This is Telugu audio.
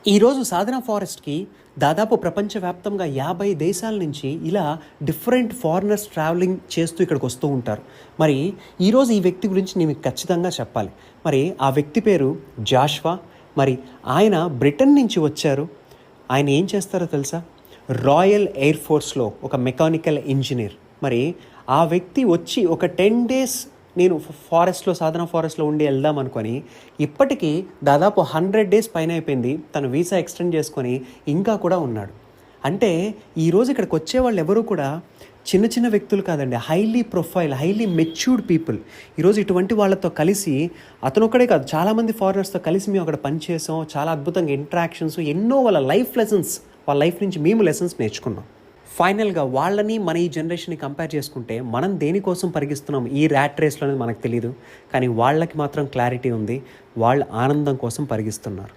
ఈరోజు సాధన ఫారెస్ట్‌కి దాదాపు ప్రపంచవ్యాప్తంగా 50 దేశాల నుంచి ఇలా డిఫరెంట్ ఫారినర్స్ ట్రావెలింగ్ చేస్తూ ఇక్కడికి వస్తూ ఉంటారు. మరి ఈరోజు ఈ వ్యక్తి గురించి నేను మీకు ఖచ్చితంగా చెప్పాలి. మరి ఆ వ్యక్తి పేరు జాషువా. మరి ఆయన బ్రిటన్ నుంచి వచ్చారు. ఆయన ఏం చేస్తారో తెలుసా? రాయల్ ఎయిర్ ఫోర్స్‌లో ఒక మెకానికల్ ఇంజినీర్. మరి ఆ వ్యక్తి వచ్చి ఒక 10 డేస్ నేను సాధన ఫారెస్ట్లో ఉండి వెళ్దాం అనుకొని ఇప్పటికీ దాదాపు 100 డేస్ పైన అయిపోయింది. తను వీసా ఎక్స్టెండ్ చేసుకొని ఇంకా కూడా ఉన్నాడు. అంటే ఈరోజు ఇక్కడికి వచ్చేవాళ్ళు ఎవరు కూడా చిన్న చిన్న వ్యక్తులు కాదండి, highly profile, highly matured people. ఈరోజు ఇటువంటి వాళ్ళతో కలిసి అతను ఒక్కడే కాదు, చాలామంది ఫారినర్స్తో కలిసి మేము అక్కడ పనిచేసాం. చాలా అద్భుతంగా ఇంటరాక్షన్స్, ఎన్నో వాళ్ళ లైఫ్ నుంచి మేము లెసన్స్ నేర్చుకున్నాం. ఫైనల్గా వాళ్ళని మన ఈ జనరేషన్ని కంపేర్ చేసుకుంటే మనం దేనికోసం పరిగిస్తున్నాం ఈ ర్యాట్ రేస్లో అనేది మనకు తెలియదు. కానీ వాళ్ళకి మాత్రం క్లారిటీ ఉంది, వాళ్ళ ఆనందం కోసం పరిగిస్తున్నారు.